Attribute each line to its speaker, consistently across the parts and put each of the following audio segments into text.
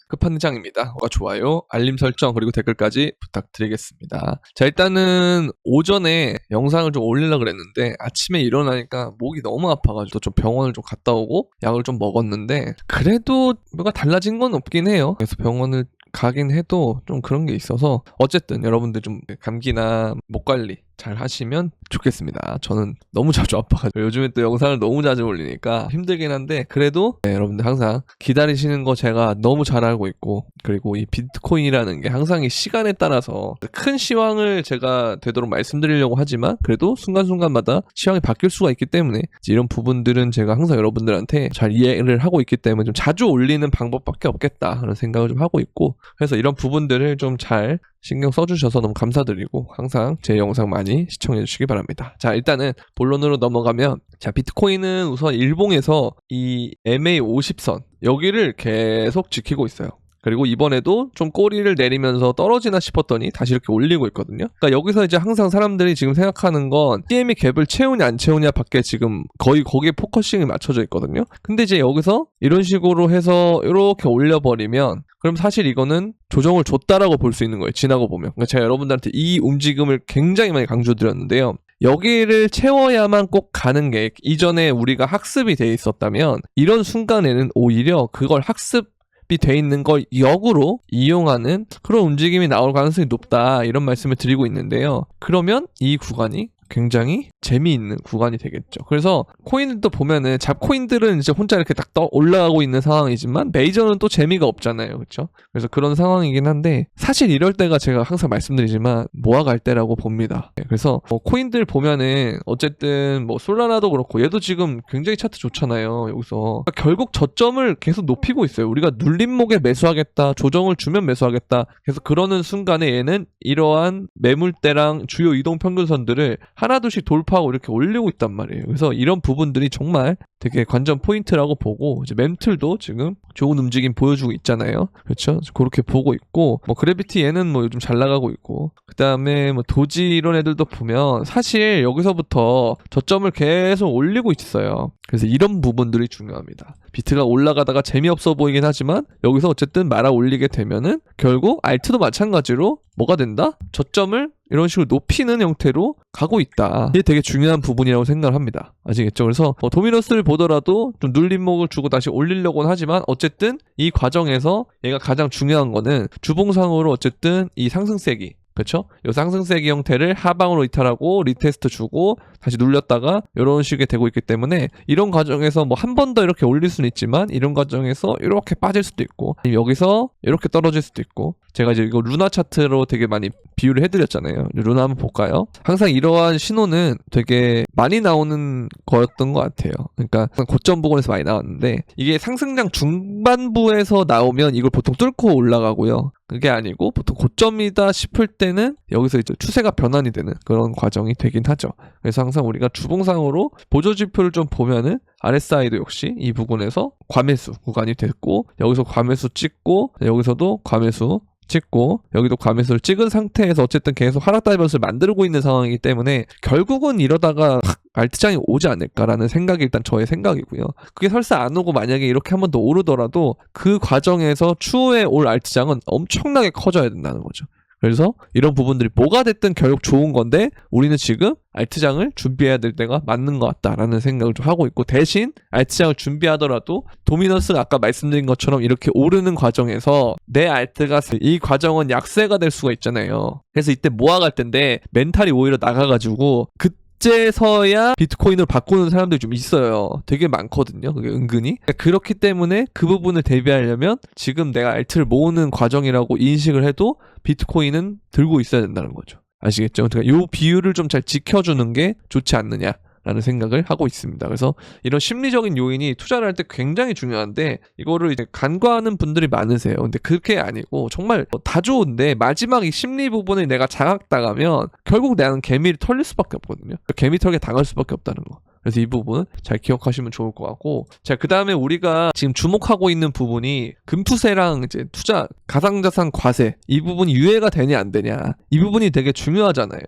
Speaker 1: 끝판장입니다. 좋아요, 알림 설정 그리고 댓글까지 부탁드리겠습니다. 자, 일단은 오전에 영상을 좀 올리려고 그랬는데 아침에 일어나니까 목이 너무 아파가지고 좀 병원을 좀 갔다 오고 약을 좀 먹었는데 그래도 뭐가 달라진 건 없긴 해요. 그래서 병원을 가긴 해도 좀 그런 게 있어서 어쨌든 여러분들 좀 감기나 목 관리 잘 하시면 좋겠습니다. 저는 너무 자주 아파가지고 요즘에 또 영상을 너무 자주 올리니까 힘들긴 한데 그래도 여러분들 항상 기다리시는 거 제가 너무 잘 알고 있고, 그리고 이 비트코인이라는 게 항상 이 시간에 따라서 큰 시황을 제가 되도록 말씀드리려고 하지만 그래도 순간순간마다 시황이 바뀔 수가 있기 때문에 이런 부분들은 제가 항상 여러분들한테 잘 이해를 하고 있기 때문에 좀 자주 올리는 방법밖에 없겠다 하는 생각을 좀 하고 있고, 그래서 이런 부분들을 좀 잘 신경 써주셔서 너무 감사드리고 항상 제 영상 많이 시청해 주시기 바랍니다. 자, 일단은 본론으로 넘어가면, 자, 비트코인은 우선 일봉에서 이 MA50선 여기를 계속 지키고 있어요. 그리고 이번에도 좀 꼬리를 내리면서 떨어지나 싶었더니 다시 이렇게 올리고 있거든요. 그러니까 여기서 이제 항상 사람들이 지금 생각하는 건 CME 갭을 채우냐 안 채우냐 밖에 지금 거의 거기에 포커싱이 맞춰져 있거든요. 근데 이제 여기서 이런 식으로 해서 이렇게 올려버리면 그럼 사실 이거는 조정을 줬다라고 볼 수 있는 거예요. 지나고 보면. 그러니까 제가 여러분들한테 이 움직임을 굉장히 많이 강조드렸는데요. 여기를 채워야만 꼭 가는 게, 이전에 우리가 학습이 돼 있었다면 이런 순간에는 오히려 그걸 학습이 돼 있는 걸 역으로 이용하는 그런 움직임이 나올 가능성이 높다, 이런 말씀을 드리고 있는데요. 그러면 이 구간이 굉장히 재미있는 구간이 되겠죠. 그래서 코인들도 보면은 잡코인들은 이제 혼자 이렇게 딱 올라가고 있는 상황이지만 메이저는 또 재미가 없잖아요. 그렇죠? 그래서 그런 상황이긴 한데 사실 이럴 때가 제가 항상 말씀드리지만 모아갈 때라고 봅니다. 그래서 코인들 보면은 어쨌든 솔라나도 그렇고 얘도 지금 굉장히 차트 좋잖아요. 여기서 결국 저점을 계속 높이고 있어요. 우리가 눌림목에 매수하겠다, 조정을 주면 매수하겠다, 그래서 그러는 순간에 얘는 이러한 매물대랑 주요 이동평균선들을 하나둘씩 돌파하고 이렇게 올리고 있단 말이에요. 그래서 이런 부분들이 정말 되게 관전 포인트라고 보고, 이제 맴틀도 지금 좋은 움직임 보여주고 있잖아요. 그렇죠? 그렇게 보고 있고, 그래비티 얘는 요즘 잘 나가고 있고, 그 다음에 도지 이런 애들도 보면 사실 여기서부터 저점을 계속 올리고 있어요. 그래서 이런 부분들이 중요합니다. 비트가 올라가다가 재미없어 보이긴 하지만 여기서 어쨌든 말아 올리게 되면은 결국 알트도 마찬가지로 뭐가 된다? 저점을 이런 식으로 높이는 형태로 가고 있다. 이게 되게 중요한 부분이라고 생각을 합니다. 아시겠죠? 그래서 도미노스를 보더라도 좀 눌림목을 주고 다시 올리려고는 하지만 어쨌든 이 과정에서 얘가 가장 중요한 거는 주봉상으로 어쨌든 이 상승세기, 그렇죠? 이 상승세기 형태를 하방으로 이탈하고 리테스트 주고 다시 눌렸다가 이런 식이 되고 있기 때문에 이런 과정에서 한 번 더 이렇게 올릴 수는 있지만 이런 과정에서 이렇게 빠질 수도 있고 여기서 이렇게 떨어질 수도 있고, 제가 이제 이거 루나 차트로 되게 많이 비유를 해드렸잖아요. 루나 한번 볼까요? 항상 이러한 신호는 되게 많이 나오는 거였던 것 같아요. 그러니까 고점 부근에서 많이 나왔는데 이게 상승장 중반부에서 나오면 이걸 보통 뚫고 올라가고요. 그게 아니고 보통 고점이다 싶을 때는 여기서 이제 추세가 변환이 되는 그런 과정이 되긴 하죠. 그래서 항상 우리가 주봉상으로 보조지표를 좀 보면은 RSI도 역시 이 부분에서 과매수 구간이 됐고, 여기서 과매수 찍고 여기서도 과매수 찍고 여기도 과매수를 찍은 상태에서 어쨌든 계속 하락 다이버스를 만들고 있는 상황이기 때문에 결국은 이러다가 알트장이 오지 않을까라는 생각이 일단 저의 생각이고요. 그게 설사 안 오고 만약에 이렇게 한 번 더 오르더라도 그 과정에서 추후에 올 알트장은 엄청나게 커져야 된다는 거죠. 그래서 이런 부분들이 뭐가 됐든 결국 좋은 건데 우리는 지금 알트장을 준비해야 될 때가 맞는 것 같다라는 생각을 좀 하고 있고, 대신 알트장을 준비하더라도 도미넌스가 아까 말씀드린 것처럼 이렇게 오르는 과정에서 내 알트가 이 과정은 약세가 될 수가 있잖아요. 그래서 이때 모아갈 텐데 멘탈이 오히려 나가가지고 그제서야 비트코인으로 바꾸는 사람들이 좀 있어요. 되게 많거든요. 그게 은근히. 그렇기 때문에 그 부분을 대비하려면 지금 내가 알트를 모으는 과정이라고 인식을 해도 비트코인은 들고 있어야 된다는 거죠. 아시겠죠? 그러니까 이 비율을 좀 잘 지켜주는 게 좋지 않느냐라는 생각을 하고 있습니다. 그래서 이런 심리적인 요인이 투자를 할 때 굉장히 중요한데 이거를 이제 간과하는 분들이 많으세요. 근데 그게 아니고 정말 다 좋은데 마지막 이 심리 부분을 내가 장악당하면 결국 나는 개미를 털릴 수밖에 없거든요. 개미 털게 당할 수밖에 없다는 거. 그래서 이 부분 잘 기억하시면 좋을 것 같고, 자, 그 다음에 우리가 지금 주목하고 있는 부분이 금투세랑 이제 투자, 가상자산 과세, 이 부분이 유예가 되냐 안 되냐, 이 부분이 되게 중요하잖아요.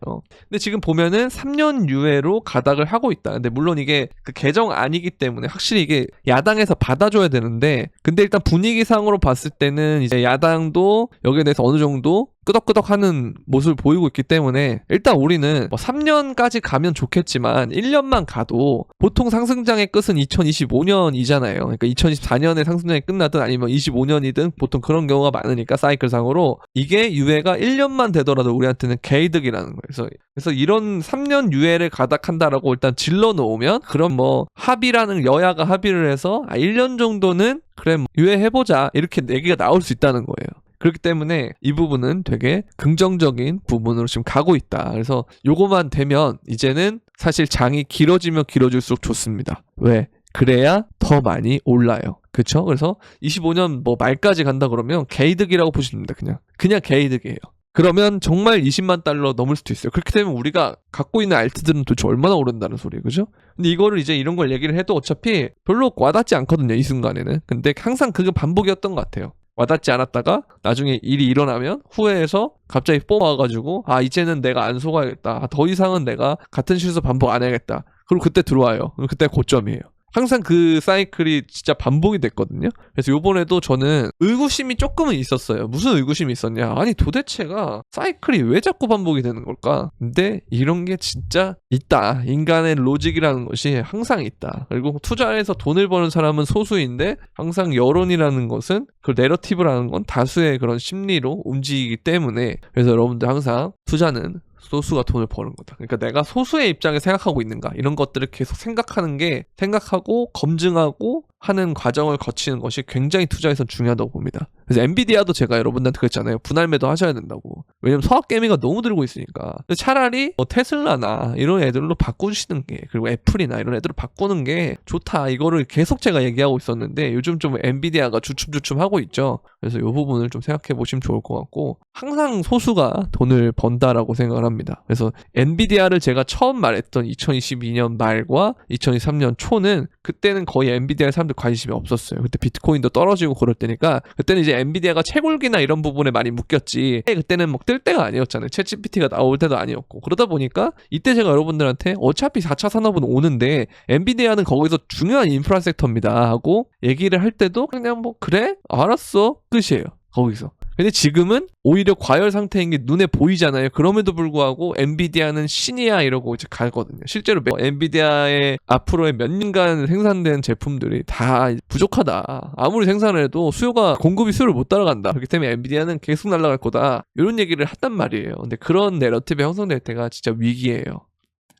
Speaker 1: 근데 지금 보면은 3년 유예로 가닥을 하고 있다. 근데 물론 이게 그 개정안이기 때문에 확실히 이게 야당에서 받아줘야 되는데, 근데 일단 분위기상으로 봤을 때는 이제 야당도 여기에 대해서 어느 정도 끄덕끄덕하는 모습을 보이고 있기 때문에 일단 우리는 뭐 3년까지 가면 좋겠지만 1년만 가도 보통 상승장의 끝은 2025년이잖아요. 그러니까 2024년에 상승장이 끝나든 아니면 25년이든 보통 그런 경우가 많으니까 사이클상으로 이게 유예가 1년만 되더라도 우리한테는 개이득이라는 거예요. 그래서 이런 3년 유예를 가닥한다라고 일단 질러 놓으면, 그럼 뭐 합의라는, 여야가 합의를 해서 1년 정도는 그래 뭐 유예해보자 이렇게 얘기가 나올 수 있다는 거예요. 그렇기 때문에 이 부분은 되게 긍정적인 부분으로 지금 가고 있다. 그래서 요거만 되면 이제는 사실 장이 길어지면 길어질수록 좋습니다. 왜? 그래야 더 많이 올라요. 그쵸? 그래서 25년 뭐 말까지 간다 그러면 개이득이라고 보시면 됩니다. 그냥 개이득이에요. 그러면 정말 20만 달러 넘을 수도 있어요. 그렇게 되면 우리가 갖고 있는 알트들은 도대체 얼마나 오른다는 소리예요. 그죠? 근데 이거를 이제 이런 걸 얘기를 해도 어차피 별로 와닿지 않거든요. 이 순간에는. 근데 항상 그게 반복이었던 것 같아요. 와닿지 않았다가 나중에 일이 일어나면 후회해서 갑자기 뽑아가지고 이제는 내가 안 속아야겠다. 더 이상은 내가 같은 실수 반복 안 해야겠다. 그리고 그때 들어와요. 그때 고점이에요. 항상 그 사이클이 진짜 반복이 됐거든요. 그래서 요번에도 저는 의구심이 조금은 있었어요. 무슨 의구심이 있었냐? 아니 도대체가 사이클이 왜 자꾸 반복이 되는 걸까? 근데 이런 게 진짜 있다. 인간의 로직이라는 것이 항상 있다. 그리고 투자해서 돈을 버는 사람은 소수인데 항상 여론이라는 것은, 그 내러티브라는 건 다수의 그런 심리로 움직이기 때문에, 그래서 여러분들 항상 투자는 소수가 돈을 버는 거다. 그러니까 내가 소수의 입장에 생각하고 있는가, 이런 것들을 계속 생각하고 검증하고 하는 과정을 거치는 것이 굉장히 투자에서 중요하다고 봅니다. 그래서 엔비디아도 제가 여러분들한테 그랬잖아요. 분할 매도 하셔야 된다고. 왜냐면 서학개미가 너무 들고 있으니까. 차라리 뭐 테슬라나 이런 애들로 바꾸시는 게, 그리고 애플이나 이런 애들로 바꾸는 게 좋다. 이거를 계속 제가 얘기하고 있었는데 요즘 좀 엔비디아가 주춤주춤 하고 있죠. 그래서 이 부분을 좀 생각해 보시면 좋을 것 같고, 항상 소수가 돈을 번다라고 생각을 합니다. 그래서 엔비디아를 제가 처음 말했던 2022년 말과 2023년 초는, 그때는 거의 엔비디아에 사람들 관심이 없었어요. 그때 비트코인도 떨어지고 그럴 때니까, 그때는 이제 엔비디아가 채굴기나 이런 부분에 많이 묶였지, 그때는 뭐 뜰 때가 아니었잖아요. 챗GPT가 나올 때도 아니었고. 그러다 보니까 이때 제가 여러분들한테 어차피 4차 산업은 오는데 엔비디아는 거기서 중요한 인프라 섹터입니다 하고 얘기를 할 때도 그냥 뭐 그래? 알았어. 끝이에요. 거기서. 근데 지금은 오히려 과열 상태인 게 눈에 보이잖아요. 그럼에도 불구하고 엔비디아는 신이야 이러고 이제 가거든요. 실제로 엔비디아의 앞으로의 몇 년간 생산된 제품들이 다 부족하다. 아무리 생산을 해도 공급이 수요를 못 따라간다. 그렇기 때문에 엔비디아는 계속 날아갈 거다. 이런 얘기를 한단 말이에요. 근데 그런 내러티브가 형성될 때가 진짜 위기예요.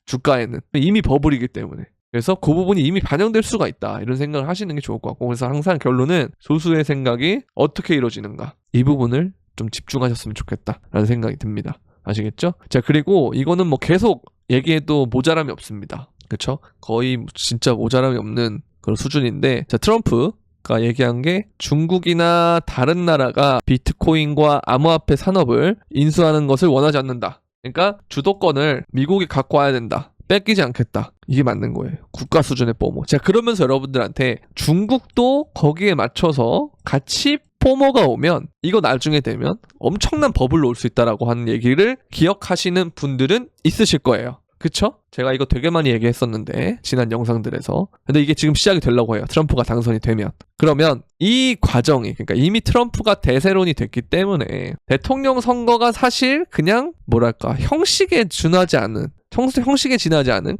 Speaker 1: 주가에는. 이미 버블이기 때문에. 그래서 그 부분이 이미 반영될 수가 있다. 이런 생각을 하시는 게 좋을 것 같고, 그래서 항상 결론은 소수의 생각이 어떻게 이루어지는가, 이 부분을 좀 집중하셨으면 좋겠다라는 생각이 듭니다. 아시겠죠? 자, 그리고 이거는 뭐 계속 얘기해도 모자람이 없습니다. 그쵸? 거의 진짜 모자람이 없는 그런 수준인데, 자, 트럼프가 얘기한 게 중국이나 다른 나라가 비트코인과 암호화폐 산업을 인수하는 것을 원하지 않는다. 그러니까 주도권을 미국이 갖고 와야 된다. 뺏기지 않겠다. 이게 맞는 거예요. 국가 수준의 포모. 자, 그러면서 여러분들한테 중국도 거기에 맞춰서 같이 포모가 오면 이거 나중에 되면 엄청난 버블로 올 수 있다라고 하는 얘기를 기억하시는 분들은 있으실 거예요. 그쵸? 제가 이거 되게 많이 얘기했었는데 지난 영상들에서. 근데 이게 지금 시작이 되려고 해요. 트럼프가 당선이 되면. 그러면 이 과정이, 그러니까 이미 트럼프가 대세론이 됐기 때문에 대통령 선거가 사실 그냥 뭐랄까 형식에 지나지 않은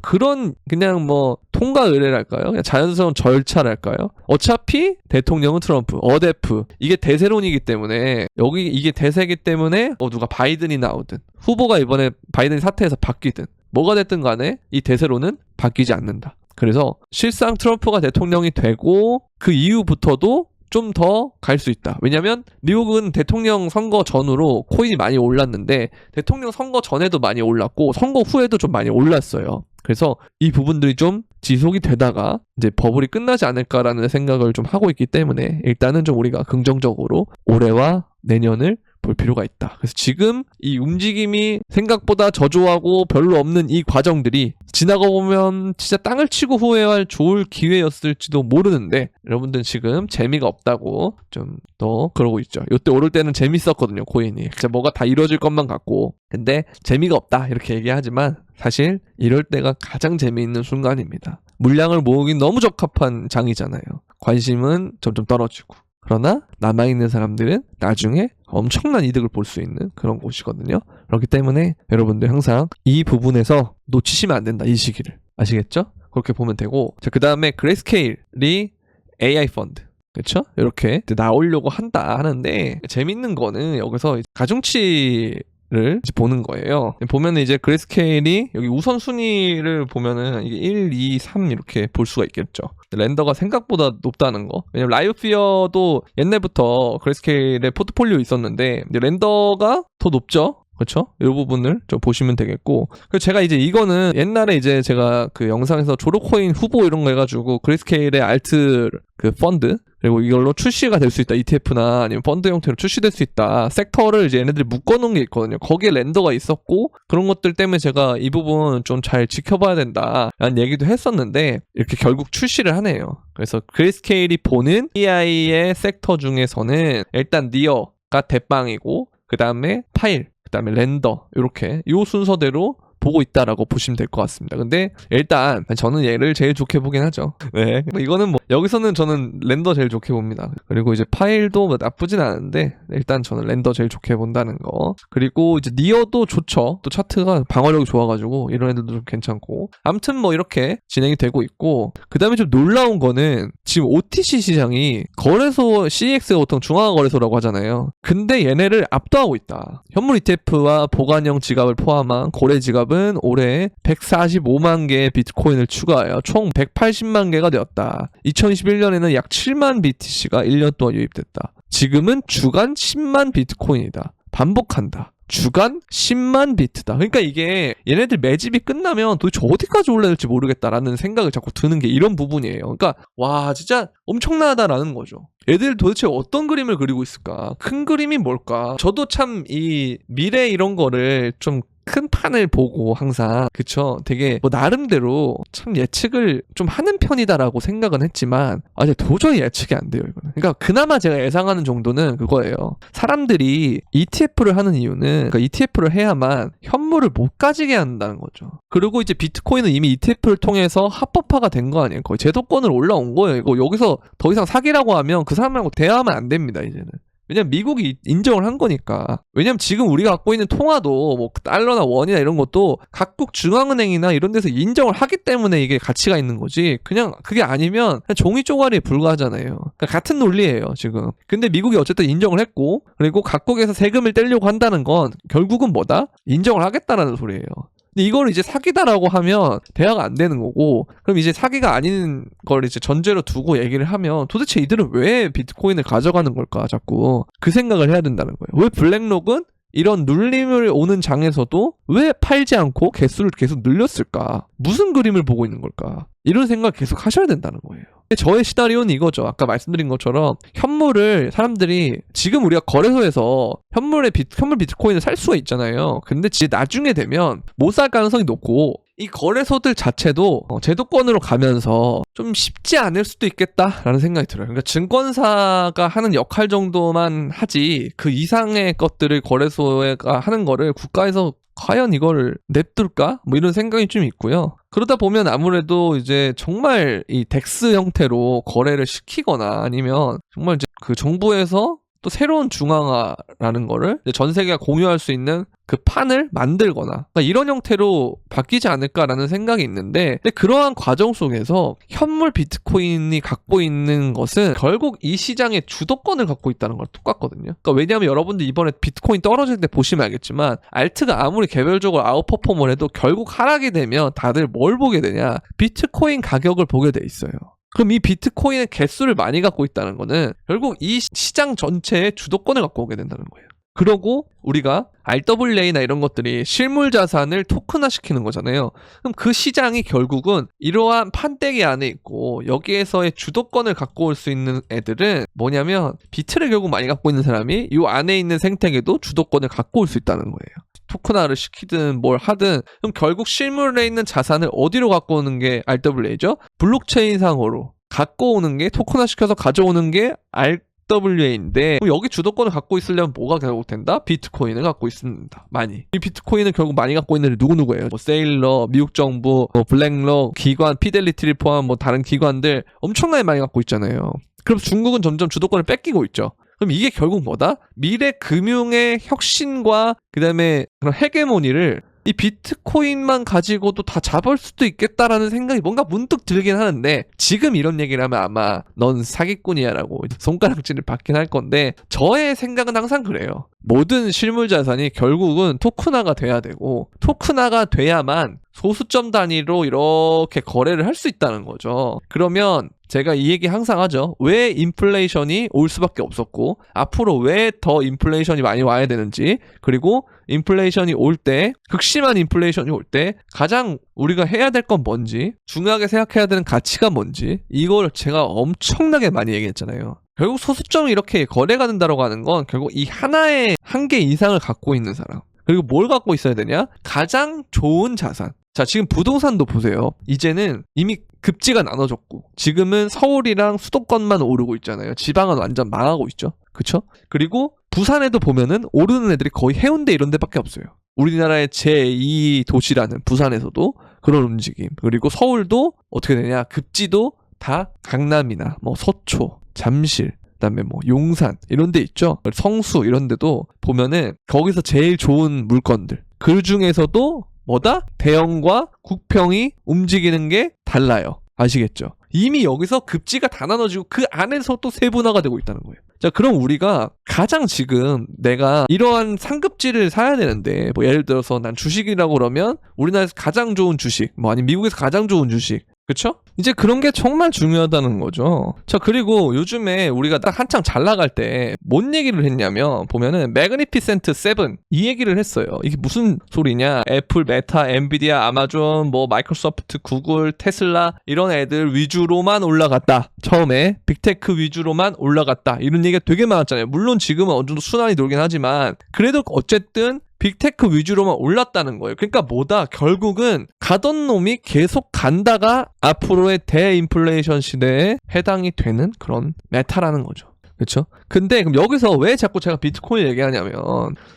Speaker 1: 그런 그냥 뭐 통과 의례랄까요? 그냥 자연스러운 절차랄까요? 어차피 대통령은 트럼프, 어대프, 이게 대세론이기 때문에, 여기 이게 대세이기 때문에 누가 바이든이 나오든 후보가 이번에 바이든이 사퇴해서 바뀌든 뭐가 됐든 간에 이 대세론은 바뀌지 않는다. 그래서 실상 트럼프가 대통령이 되고 그 이후부터도 좀 더 갈 수 있다. 왜냐면 미국은 대통령 선거 전후로 코인이 많이 올랐는데 대통령 선거 전에도 많이 올랐고 선거 후에도 좀 많이 올랐어요. 그래서 이 부분들이 좀 지속이 되다가 이제 버블이 끝나지 않을까라는 생각을 좀 하고 있기 때문에 일단은 좀 우리가 긍정적으로 올해와 내년을 볼 필요가 있다. 그래서 지금 이 움직임이 생각보다 저조하고 별로 없는 이 과정들이 지나가 보면 진짜 땅을 치고 후회할 좋을 기회였을지도 모르는데 여러분들 지금 재미가 없다고 좀 더 그러고 있죠. 이때 오를 때는 재밌었거든요. 코인이 진짜 뭐가 다 이루어질 것만 같고 근데 재미가 없다 이렇게 얘기하지만 사실 이럴 때가 가장 재미있는 순간입니다. 물량을 모으긴 너무 적합한 장이잖아요. 관심은 점점 떨어지고 그러나 남아있는 사람들은 나중에 엄청난 이득을 볼 수 있는 그런 곳이거든요. 그렇기 때문에 여러분들 항상 이 부분에서 놓치시면 안 된다. 이 시기를. 아시겠죠? 그렇게 보면 되고 자, 그 다음에 그레이스케일이 AI 펀드 그렇죠? 이렇게 나오려고 한다 하는데 재밌는 거는 여기서 가중치를 보는 거예요. 보면 이제 그레이스케일이 여기 우선순위를 보면은 이게 1, 2, 3 이렇게 볼 수가 있겠죠. 렌더가 생각보다 높다는 거. 왜냐면 라이브피어도 옛날부터 그레이스케일의 포트폴리오에 있었는데 렌더가 더 높죠. 그렇죠? 이 부분을 좀 보시면 되겠고. 그리고 제가 이제 이거는 옛날에 이제 제가 그 영상에서 조로코인 후보 이런 거 해가지고 그레이스케일의 알트 그 펀드 그리고 이걸로 출시가 될 수 있다. ETF나 아니면 펀드 형태로 출시될 수 있다. 섹터를 이제 얘네들이 묶어놓은 게 있거든요. 거기에 렌더가 있었고 그런 것들 때문에 제가 이 부분 좀 잘 지켜봐야 된다라는 얘기도 했었는데 이렇게 결국 출시를 하네요. 그래서 그레이스케일이 보는 AI의 섹터 중에서는 일단 니어가 대빵이고 그 다음에 파일 그 다음에 렌더 이렇게 이 순서대로 보고 있다라고 보시면 될 것 같습니다. 근데 일단 저는 얘를 제일 좋게 보긴 하죠. 네, 이거는 뭐 여기서는 저는 렌더 제일 좋게 봅니다. 그리고 이제 파일도 뭐 나쁘진 않은데 일단 저는 렌더 제일 좋게 본다는 거. 그리고 이제 니어도 좋죠. 또 차트가 방어력이 좋아가지고 이런 애들도 좀 괜찮고. 아무튼 뭐 이렇게 진행이 되고 있고 그 다음에 좀 놀라운 거는 지금 OTC 시장이 거래소 CEX가 보통 중앙거래소라고 하잖아요. 근데 얘네를 압도하고 있다. 현물 ETF와 보관형 지갑을 포함한 고래 지갑 은 올해 145만 개의 비트코인을 추가하여 총 180만 개가 되었다. 2021년에는 약 7만 BTC가 1년 동안 유입됐다. 지금은 주간 10만 비트코인이다. 반복한다. 주간 10만 비트다. 그러니까 이게 얘네들 매집이 끝나면 도대체 어디까지 올라야 될지 모르겠다라는 생각을 자꾸 드는 게 이런 부분이에요. 그러니까 와 진짜 엄청나다라는 거죠. 애들 도대체 어떤 그림을 그리고 있을까? 큰 그림이 뭘까? 저도 참 이 미래 이런 거를 좀 큰 판을 보고 항상 그쵸 되게 뭐 나름대로 참 예측을 좀 하는 편이다라고 생각은 했지만 이제 도저히 예측이 안 돼요 이거는. 그러니까 그나마 제가 예상하는 정도는 그거예요. 사람들이 ETF를 하는 이유는 그러니까 ETF를 해야만 현물을 못 가지게 한다는 거죠. 그리고 이제 비트코인은 이미 ETF를 통해서 합법화가 된 거 아니에요. 거의 제도권을 올라온 거예요. 이거 여기서 더 이상 사기라고 하면 그 사람하고 대화하면 안 됩니다 이제는. 왜냐면 미국이 인정을 한 거니까. 왜냐면 지금 우리가 갖고 있는 통화도 뭐 달러나 원이나 이런 것도 각국 중앙은행이나 이런 데서 인정을 하기 때문에 이게 가치가 있는 거지. 그냥 그게 아니면 그냥 종이 쪼가리에 불과하잖아요. 그러니까 같은 논리예요 지금. 근데 미국이 어쨌든 인정을 했고 그리고 각국에서 세금을 떼려고 한다는 건 결국은 뭐다? 인정을 하겠다라는 소리예요. 근데 이걸 이제 사기다라고 하면 대화가 안 되는 거고 그럼 이제 사기가 아닌 걸 이제 전제로 두고 얘기를 하면 도대체 이들은 왜 비트코인을 가져가는 걸까 자꾸 그 생각을 해야 된다는 거예요. 왜 블랙록은 이런 눌림을 오는 장에서도 왜 팔지 않고 개수를 계속 늘렸을까? 무슨 그림을 보고 있는 걸까? 이런 생각 계속 하셔야 된다는 거예요. 저의 시나리오는 이거죠. 아까 말씀드린 것처럼 현물을 사람들이 지금 우리가 거래소에서 현물 비트코인을 살 수가 있잖아요. 근데 나중에 되면 못 살 가능성이 높고 이 거래소들 자체도 제도권으로 가면서 좀 쉽지 않을 수도 있겠다라는 생각이 들어요. 그러니까 증권사가 하는 역할 정도만 하지 그 이상의 것들을 거래소가 하는 거를 국가에서 과연 이걸 냅둘까? 뭐 이런 생각이 좀 있고요. 그러다 보면 아무래도 이제 정말 이 덱스 형태로 거래를 시키거나 아니면 정말 이제 그 정부에서 또 새로운 중앙화라는 거를 전 세계가 공유할 수 있는 그 판을 만들거나 그러니까 이런 형태로 바뀌지 않을까라는 생각이 있는데 근데 그러한 과정 속에서 현물 비트코인이 갖고 있는 것은 결국 이 시장의 주도권을 갖고 있다는 걸 똑같거든요. 그러니까 왜냐하면 여러분들 이번에 비트코인 떨어질 때 보시면 알겠지만 알트가 아무리 개별적으로 아웃퍼폼을 해도 결국 하락이 되면 다들 뭘 보게 되냐? 비트코인 가격을 보게 돼 있어요. 그럼 이 비트코인의 개수를 많이 갖고 있다는 거는 결국 이 시장 전체의 주도권을 갖고 오게 된다는 거예요. 그러고 우리가 RWA나 이런 것들이 실물 자산을 토큰화 시키는 거잖아요. 그럼 그 시장이 결국은 이러한 판때기 안에 있고 여기에서의 주도권을 갖고 올 수 있는 애들은 뭐냐면 비트를 결국 많이 갖고 있는 사람이 이 안에 있는 생태계도 주도권을 갖고 올 수 있다는 거예요. 토큰화를 시키든 뭘 하든 그럼 결국 실물에 있는 자산을 어디로 갖고 오는 게 RWA죠? 블록체인상으로 갖고 오는 게 토큰화 시켜서 가져오는 게 RWA인데 여기 주도권을 갖고 있으려면 뭐가 결국 된다? 비트코인을 갖고 있습니다. 많이. 이 비트코인을 결국 많이 갖고 있는 애들이 누구예요? 뭐 세일러, 미국 정부, 뭐 블랙록, 기관, 피델리티를 포함한 뭐 다른 기관들 엄청나게 많이 갖고 있잖아요. 그럼 중국은 점점 주도권을 뺏기고 있죠. 그럼 이게 결국 뭐다? 미래 금융의 혁신과 그다음에 그런 헤게모니를 이 비트코인만 가지고도 다 잡을 수도 있겠다라는 생각이 뭔가 문득 들긴 하는데 지금 이런 얘기를 하면 아마 넌 사기꾼이야라고 손가락질을 받긴 할 건데 저의 생각은 항상 그래요. 모든 실물 자산이 결국은 토큰화가 돼야 되고 토큰화가 돼야만 소수점 단위로 이렇게 거래를 할 수 있다는 거죠. 그러면 제가 이 얘기 항상 하죠. 왜 인플레이션이 올 수밖에 없었고 앞으로 왜 더 인플레이션이 많이 와야 되는지 그리고 인플레이션이 올 때 극심한 인플레이션이 올 때 가장 우리가 해야 될 건 뭔지 중요하게 생각해야 되는 가치가 뭔지 이걸 제가 엄청나게 많이 얘기했잖아요. 결국 소수점이 이렇게 거래가 된다고 하는 건 결국 이 하나의 한 개 이상을 갖고 있는 사람 그리고 뭘 갖고 있어야 되냐? 가장 좋은 자산. 자, 지금 부동산도 보세요. 이제는 이미 급지가 나눠졌고 지금은 서울이랑 수도권만 오르고 있잖아요. 지방은 완전 망하고 있죠. 그쵸? 그리고 부산에도 보면은 오르는 애들이 거의 해운대 이런 데밖에 없어요. 우리나라의 제2 도시라는 부산에서도 그런 움직임. 그리고 서울도 어떻게 되냐? 급지도 다 강남이나 뭐 서초, 잠실, 그다음에 뭐 용산 이런 데 있죠. 성수 이런 데도 보면은 거기서 제일 좋은 물건들. 그 중에서도 뭐다? 대형과 국평이 움직이는 게 달라요. 아시겠죠? 이미 여기서 급지가 다 나눠지고 그 안에서 또 세분화가 되고 있다는 거예요. 자, 그럼 우리가 가장 지금 내가 이러한 상급지를 사야 되는데 뭐 예를 들어서 난 주식이라고 그러면 우리나라에서 가장 좋은 주식 뭐 아니면 미국에서 가장 좋은 주식 그쵸? 이제 그런 게 정말 중요하다는 거죠. 자, 그리고 요즘에 우리가 딱 한창 잘 나갈 때 뭔 얘기를 했냐면 보면은 매그니피센트 7 이 얘기를 했어요. 이게 무슨 소리냐? 애플, 메타, 엔비디아, 아마존, 뭐 마이크로소프트, 구글, 테슬라 이런 애들 위주로만 올라갔다. 처음에 빅테크 위주로만 올라갔다. 이런 얘기가 되게 많았잖아요. 물론 지금은 어느 정도 순환이 돌긴 하지만 그래도 어쨌든 빅테크 위주로만 올랐다는 거예요. 그러니까 뭐다? 결국은 가던 놈이 계속 간다가 앞으로의 대인플레이션 시대에 해당이 되는 그런 메타라는 거죠. 그렇죠? 근데 그럼 여기서 왜 자꾸 제가 비트코인 얘기하냐면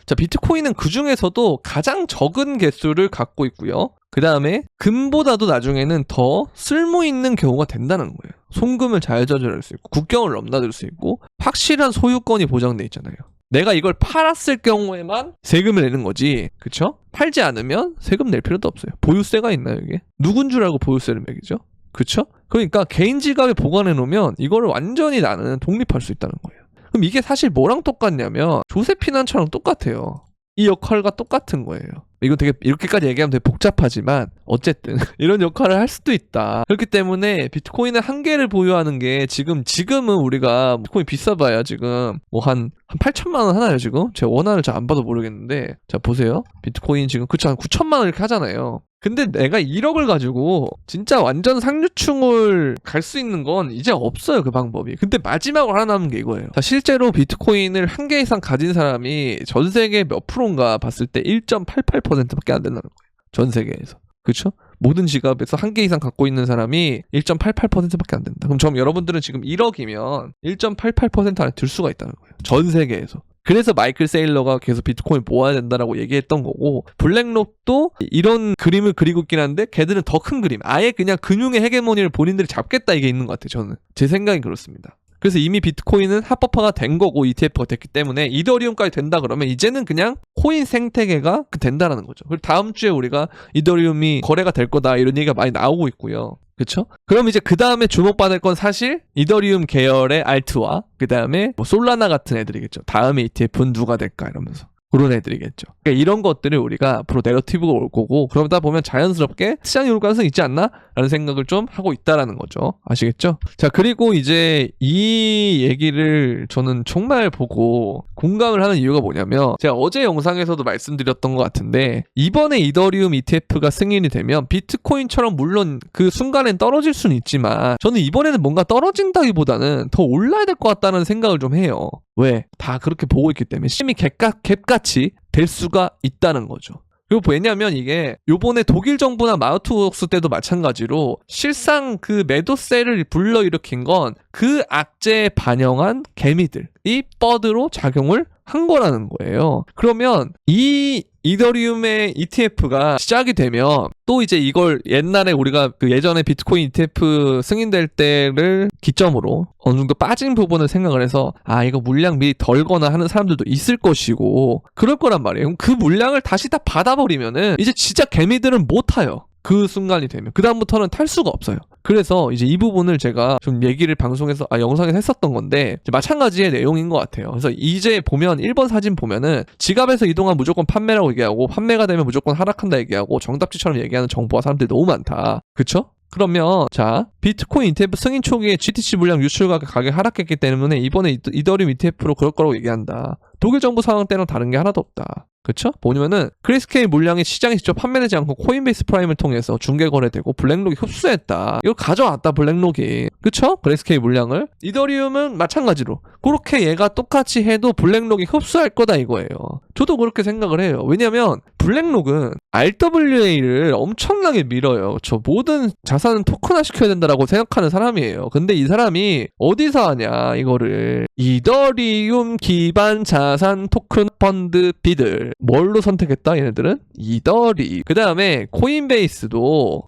Speaker 1: 자, 비트코인은 그 중에서도 가장 적은 개수를 갖고 있고요. 그 다음에 금보다도 나중에는 더 쓸모 있는 경우가 된다는 거예요. 송금을 잘 조절할 수 있고 국경을 넘나들 수 있고 확실한 소유권이 보장돼 있잖아요. 내가 이걸 팔았을 경우에만 세금을 내는 거지. 그쵸? 팔지 않으면 세금 낼 필요도 없어요. 보유세가 있나요, 이게? 누군 줄 알고 보유세를 매기죠? 그쵸? 그러니까 개인 지갑에 보관해 놓으면 이거를 완전히 나는 독립할 수 있다는 거예요. 그럼 이게 사실 뭐랑 똑같냐면 조세피난처럼 똑같아요. 이 역할과 똑같은 거예요. 이거 되게 이렇게까지 얘기하면 되게 복잡하지만 어쨌든 이런 역할을 할 수도 있다. 그렇기 때문에 비트코인의 한 개를 보유하는 게 지금은 우리가 비트코인 비싸봐야 지금 뭐 한 8천만 원 하나요 지금? 제가 원화를 잘 안 봐도 모르겠는데 자 보세요. 비트코인 지금 그쵸 한 9천만 원 이렇게 하잖아요. 근데 내가 1억을 가지고 진짜 완전 상류층을 갈 수 있는 건 이제 없어요, 그 방법이. 근데 마지막으로 하나 남은 게 이거예요. 자, 실제로 비트코인을 한 개 이상 가진 사람이 전 세계 몇 프로인가 봤을 때 1.88%밖에 안 된다는 거예요. 전 세계에서. 그렇죠? 모든 지갑에서 한 개 이상 갖고 있는 사람이 1.88%밖에 안 된다. 그럼 좀 여러분들은 지금 1억이면 1.88% 안에 들 수가 있다는 거예요. 전 세계에서. 그래서 마이클 세일러가 계속 비트코인 모아야 된다라고 얘기했던 거고 블랙록도 이런 그림을 그리고 있긴 한데 걔들은 더 큰 그림 아예 그냥 금융의 헤게모니를 본인들이 잡겠다 이게 있는 것 같아요. 저는 제 생각이 그렇습니다. 그래서 이미 비트코인은 합법화가 된 거고 ETF가 됐기 때문에 이더리움까지 된다 그러면 이제는 그냥 코인 생태계가 된다라는 거죠. 그리고 다음 주에 우리가 이더리움이 거래가 될 거다 이런 얘기가 많이 나오고 있고요. 그쵸? 그럼 이제 그 다음에 주목받을 건 사실 이더리움 계열의 알트와 그 다음에 뭐 솔라나 같은 애들이겠죠. 다음에 ETF는 누가 될까 이러면서. 그런 애들이겠죠. 그러니까 이런 것들을 우리가 앞으로 내러티브가 올 거고 그러다 보면 자연스럽게 시장이 올 가능성이 있지 않나? 라는 생각을 좀 하고 있다라는 거죠. 아시겠죠? 자, 그리고 이제 이 얘기를 저는 정말 보고 공감을 하는 이유가 뭐냐면 제가 어제 영상에서도 말씀드렸던 것 같은데 이번에 이더리움 ETF가 승인이 되면 비트코인처럼 물론 그 순간엔 떨어질 수는 있지만 저는 이번에는 뭔가 떨어진다기보다는 더 올라야 될 것 같다는 생각을 좀 해요. 왜? 다 그렇게 보고 있기 때문에 심히 갭같이 될 수가 있다는 거죠. 그리고 왜냐면 이게 요번에 독일 정부나 마우트웍스 때도 마찬가지로 실상 그 매도세를 불러일으킨 건 그 악재에 반영한 개미들이 버드로 작용을 한 거라는 거예요. 그러면 이 이더리움의 ETF가 시작이 되면 또 이제 이걸 옛날에 우리가 그 예전에 비트코인 ETF 승인될 때를 기점으로 어느 정도 빠진 부분을 생각을 해서 아 이거 물량 미리 덜거나 하는 사람들도 있을 것이고 그럴 거란 말이에요. 그럼 그 물량을 다시 다 받아버리면은 이제 진짜 개미들은 못 타요. 그 순간이 되면 그다음부터는 탈 수가 없어요. 그래서 이제 이 부분을 제가 좀 얘기를 방송에서 영상에서 했었던 건데 마찬가지의 내용인 것 같아요. 그래서 이제 보면 1번 사진 보면은 지갑에서 이동한 무조건 판매라고 얘기하고 판매가 되면 무조건 하락한다 얘기하고 정답지처럼 얘기하는 정보와 사람들이 너무 많다. 그쵸? 그러면 자 비트코인 ETF 승인 초기에 GTC 물량 유출 가격 하락했기 때문에 이번에 이더리움 ETF로 그럴 거라고 얘기한다. 독일 정부 상황 때랑 다른 게 하나도 없다. 그쵸? 보면은 그레이스케일 물량이 시장에 직접 판매되지 않고 코인베이스 프라임을 통해서 중개 거래되고 블랙록이 흡수했다. 이걸 가져왔다 블랙록이. 그쵸? 그레이스케일 물량을. 이더리움은 마찬가지로 그렇게 얘가 똑같이 해도 블랙록이 흡수할 거다 이거예요. 저도 그렇게 생각을 해요. 왜냐면 블랙록은 RWA를 엄청나게 밀어요. 저 모든 자산은 토큰화 시켜야 된다라고 생각하는 사람이에요. 근데 이 사람이 어디서 하냐 이거를 이더리움 기반 자산 토큰 펀드 비들 뭘로 선택했다 얘네들은? 이더리. 그 다음에 코인베이스도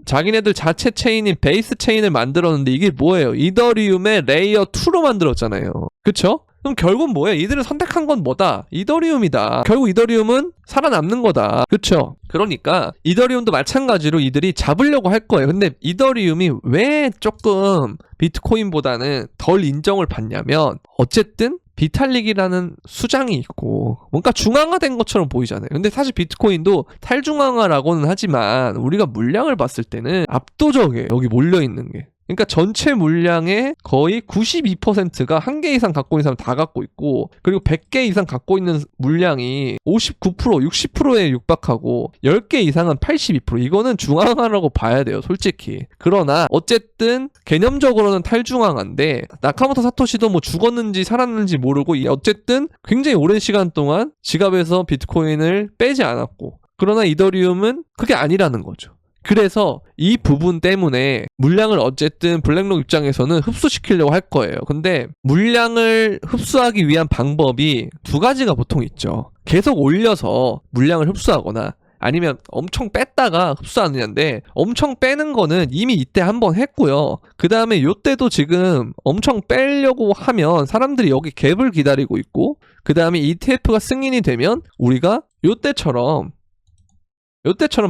Speaker 1: 자기네들 자체 체인인 베이스 체인을 만들었는데 이게 뭐예요? 이더리움의 레이어 2로 만들었잖아요. 그쵸? 그럼 결국 뭐예요? 이들을 선택한 건 뭐다? 이더리움이다. 결국 이더리움은 살아남는 거다. 그쵸? 그러니까 이더리움도 마찬가지로 이들이 잡으려고 할 거예요. 근데 이더리움이 왜 조금 비트코인보다는 덜 인정을 받냐면 어쨌든 비탈릭이라는 수장이 있고 뭔가 중앙화된 것처럼 보이잖아요. 근데 사실 비트코인도 탈중앙화라고는 하지만 우리가 물량을 봤을 때는 압도적이에요. 여기 몰려있는 게. 그러니까 전체 물량의 거의 92%가 1개 이상 갖고 있는 사람 다 갖고 있고 그리고 100개 이상 갖고 있는 물량이 59%, 60%에 육박하고 10개 이상은 82%. 이거는 중앙화라고 봐야 돼요. 솔직히. 그러나 어쨌든 개념적으로는 탈중앙화인데 나카모토 사토시도 뭐 죽었는지 살았는지 모르고 어쨌든 굉장히 오랜 시간 동안 지갑에서 비트코인을 빼지 않았고 그러나 이더리움은 그게 아니라는 거죠. 그래서 이 부분 때문에 물량을 어쨌든 블랙록 입장에서는 흡수시키려고 할 거예요. 근데 물량을 흡수하기 위한 방법이 두 가지가 보통 있죠. 계속 올려서 물량을 흡수하거나 아니면 엄청 뺐다가 흡수하느냐인데 엄청 빼는 거는 이미 이때 한번 했고요. 그 다음에 요때도 지금 엄청 빼려고 하면 사람들이 여기 갭을 기다리고 있고 그 다음에 ETF가 승인이 되면 우리가 요때처럼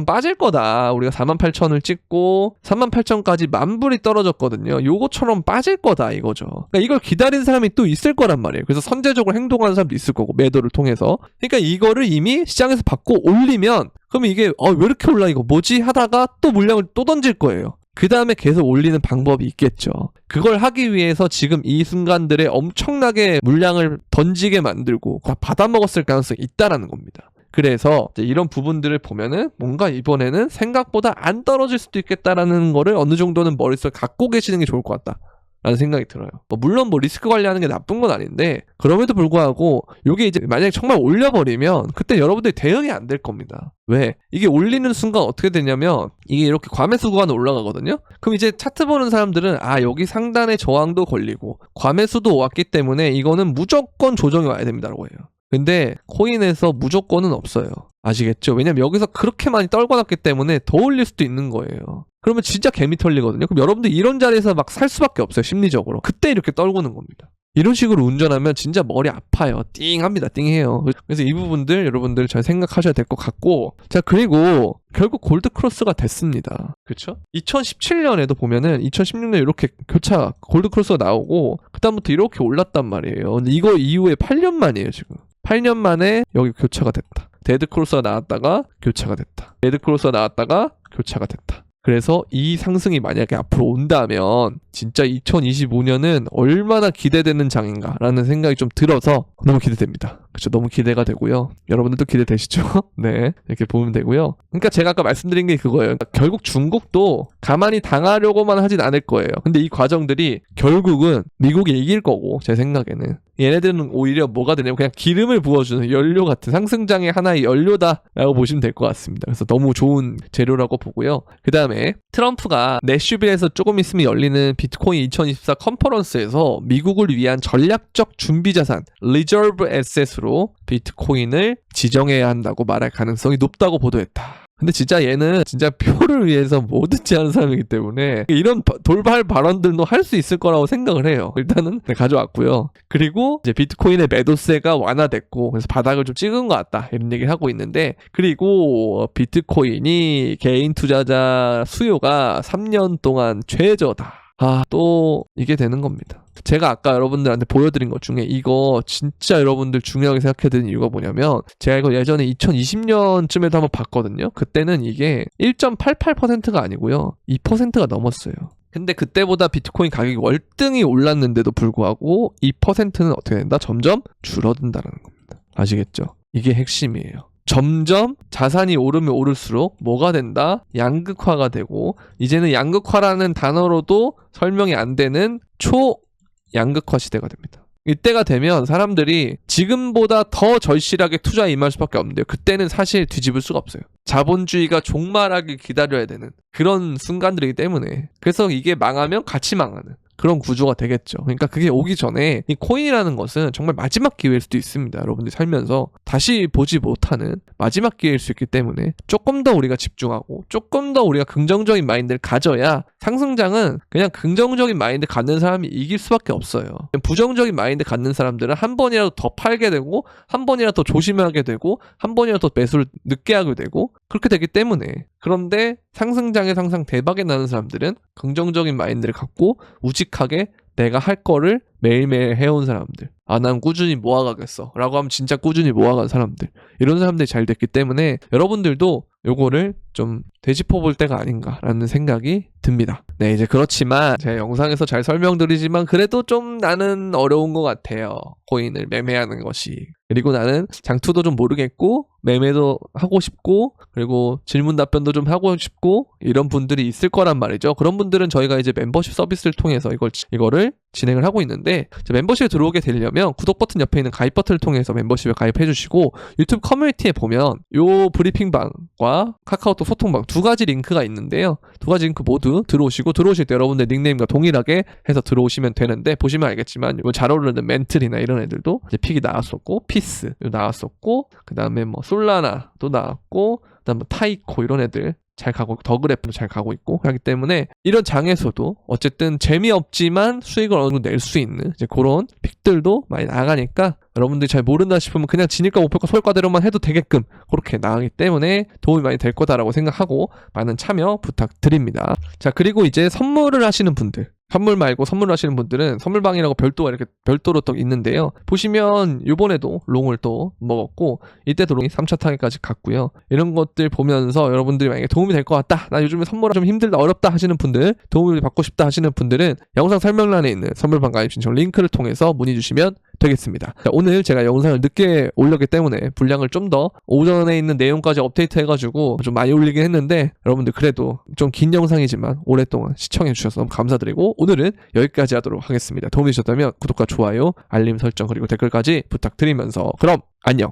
Speaker 1: 빠질 거다. 우리가 48,000을 찍고 38,000까지 만불이 떨어졌거든요. 요거처럼 빠질 거다 이거죠. 그러니까 이걸 기다린 사람이 또 있을 거란 말이에요. 그래서 선제적으로 행동하는 사람도 있을 거고 매도를 통해서. 그러니까 이거를 이미 시장에서 받고 올리면 그럼 이게 왜 이렇게 올라 이거 뭐지 하다가 또 물량을 또 던질 거예요. 그 다음에 계속 올리는 방법이 있겠죠. 그걸 하기 위해서 지금 이 순간들에 엄청나게 물량을 던지게 만들고 다 받아먹었을 가능성이 있다라는 겁니다. 그래서 이제 이런 부분들을 보면은 뭔가 이번에는 생각보다 안 떨어질 수도 있겠다라는 거를 어느 정도는 머릿속에 갖고 계시는 게 좋을 것 같다. 라는 생각이 들어요. 물론 리스크 관리하는 게 나쁜 건 아닌데 그럼에도 불구하고 이게 이제 만약에 정말 올려버리면 그때 여러분들이 대응이 안 될 겁니다. 왜? 이게 올리는 순간 어떻게 되냐면 이게 이렇게 과매수 구간에 올라가거든요. 그럼 이제 차트 보는 사람들은 여기 상단에 저항도 걸리고 과매수도 왔기 때문에 이거는 무조건 조정이 와야 됩니다라고 해요. 근데 코인에서 무조건은 없어요. 아시겠죠? 왜냐면 여기서 그렇게 많이 떨궈놨기 때문에 더 올릴 수도 있는 거예요. 그러면 진짜 개미 털리거든요. 그럼 여러분들 이런 자리에서 막 살 수밖에 없어요. 심리적으로. 그때 이렇게 떨구는 겁니다. 이런 식으로 운전하면 진짜 머리 아파요. 띵합니다. 띵해요. 그래서 이 부분들 여러분들 잘 생각하셔야 될 것 같고 자 그리고 결국 골드 크로스가 됐습니다. 그쵸? 2017년에도 보면은 2016년에 이렇게 교차 골드 크로스가 나오고 그 다음부터 이렇게 올랐단 말이에요. 근데 이거 이후에 8년 만이에요 지금. 8년 만에 여기 교차가 됐다. 데드크로스가 나왔다가 교차가 됐다. 데드크로스가 나왔다가 교차가 됐다. 그래서 이 상승이 만약에 앞으로 온다면 진짜 2025년은 얼마나 기대되는 장인가라는 생각이 좀 들어서 너무 기대됩니다. 그렇죠. 너무 기대가 되고요. 여러분들도 기대되시죠? 네. 이렇게 보면 되고요. 그러니까 제가 아까 말씀드린 게 그거예요. 그러니까 결국 중국도 가만히 당하려고만 하진 않을 거예요. 근데 이 과정들이 결국은 미국이 이길 거고 제 생각에는 얘네들은 오히려 뭐가 되냐면 그냥 기름을 부어주는 연료 같은 상승장의 하나의 연료다라고 보시면 될 것 같습니다. 그래서 너무 좋은 재료라고 보고요. 그 다음에 트럼프가 내슈빌에서 조금 있으면 열리는 비트코인 2024 컨퍼런스에서 미국을 위한 전략적 준비자산 (Reserve Assets로) 비트코인을 지정해야 한다고 말할 가능성이 높다고 보도했다. 근데 진짜 얘는 진짜 표를 위해서 뭐든지 하는 사람이기 때문에 이런 돌발 발언들도 할 수 있을 거라고 생각을 해요. 일단은 가져왔고요. 그리고 이제 비트코인의 매도세가 완화됐고 그래서 바닥을 좀 찍은 것 같다 이런 얘기를 하고 있는데, 그리고 비트코인이 개인 투자자 수요가 3년 동안 최저다. 또 이게 되는 겁니다. 제가 아까 여러분들한테 보여드린 것 중에 이거 진짜 여러분들 중요하게 생각해야 되는 이유가 뭐냐면, 제가 이거 예전에 2020년쯤에도 한번 봤거든요. 그때는 이게 1.88%가 아니고요 2%가 넘었어요. 근데 그때보다 비트코인 가격이 월등히 올랐는데도 불구하고 2%는 어떻게 된다? 점점 줄어든다는 겁니다. 아시겠죠? 이게 핵심이에요. 점점 자산이 오르면 오를수록 뭐가 된다? 양극화가 되고, 이제는 양극화라는 단어로도 설명이 안 되는 초양극화 시대가 됩니다. 이때가 되면 사람들이 지금보다 더 절실하게 투자에 임할 수밖에 없는데요. 그때는 사실 뒤집을 수가 없어요. 자본주의가 종말하길 기다려야 되는 그런 순간들이기 때문에, 그래서 이게 망하면 같이 망하는 그런 구조가 되겠죠. 그러니까 그게 오기 전에 이 코인이라는 것은 정말 마지막 기회일 수도 있습니다. 여러분들이 살면서 다시 보지 못하는 마지막 기회일 수 있기 때문에 조금 더 우리가 집중하고 조금 더 우리가 긍정적인 마인드를 가져야, 상승장은 그냥 긍정적인 마인드 갖는 사람이 이길 수밖에 없어요. 부정적인 마인드 갖는 사람들은 한 번이라도 더 팔게 되고, 한 번이라도 더 조심하게 되고, 한 번이라도 더 매수를 늦게 하게 되고, 그렇게 되기 때문에. 그런데 상승장에서 항상 대박이 나는 사람들은 긍정적인 마인드를 갖고 우직하게 내가 할 거를 매일매일 해온 사람들, 난 꾸준히 모아가겠어 라고 하면 진짜 꾸준히 모아간 사람들, 이런 사람들이 잘 됐기 때문에 여러분들도 요거를 좀 되짚어볼 때가 아닌가라는 생각이 듭니다. 네, 이제 그렇지만 제가 영상에서 잘 설명드리지만 그래도 좀 나는 어려운 것 같아요. 코인을 매매하는 것이. 그리고 나는 장투도 좀 모르겠고 매매도 하고 싶고 그리고 질문 답변도 좀 하고 싶고 이런 분들이 있을 거란 말이죠. 그런 분들은 저희가 이제 멤버십 서비스를 통해서 이거를 진행을 하고 있는데, 멤버십에 들어오게 되려면 구독 버튼 옆에 있는 가입 버튼을 통해서 멤버십에 가입해 주시고, 유튜브 커뮤니티에 보면 요 브리핑방과 카카오톡 소통방 두 가지 링크가 있는데요. 두 가지 링크 모두 들어오시고, 들어오실 때 여러분들 닉네임과 동일하게 해서 들어오시면 되는데, 보시면 알겠지만 이거 잘 어울리는 멘틀이나 이런 애들도 이제 픽이 나왔었고, 피스 나왔었고, 그 다음에 뭐 솔라나도 나왔고, 그 다음에 타이코 이런 애들 잘 가고, 더그래프도 잘 가고 있고 하기 때문에 이런 장에서도 어쨌든 재미없지만 수익을 어느 정도 낼 수 있는 이제 그런 픽들도 많이 나가니까, 여러분들이 잘 모른다 싶으면 그냥 진입가 목표가 소액과대로만 해도 되게끔 그렇게 나가기 때문에 도움이 많이 될 거다라고 생각하고 많은 참여 부탁드립니다. 자, 그리고 이제 선물을 하시는 분들, 선물 말고 선물을 하시는 분들은 선물방이라고 별도가 이렇게 별도로 또 있는데요. 보시면 이번에도 롱을 또 먹었고 이때도 롱이 3차 타겟까지 갔고요. 이런 것들 보면서 여러분들이 만약에 도움이 될 것 같다, 나 요즘에 선물이 좀 힘들다, 어렵다 하시는 분들, 도움을 받고 싶다 하시는 분들은 영상 설명란에 있는 선물방 가입 신청 링크를 통해서 문의 주시면 되겠습니다. 자, 오늘 제가 영상을 늦게 올렸기 때문에 분량을 좀 더 오전에 있는 내용까지 업데이트 해가지고 좀 많이 올리긴 했는데, 여러분들 그래도 좀 긴 영상이지만 오랫동안 시청해주셔서 너무 감사드리고 오늘은 여기까지 하도록 하겠습니다. 도움이 되셨다면 구독과 좋아요, 알림 설정 그리고 댓글까지 부탁드리면서 그럼 안녕.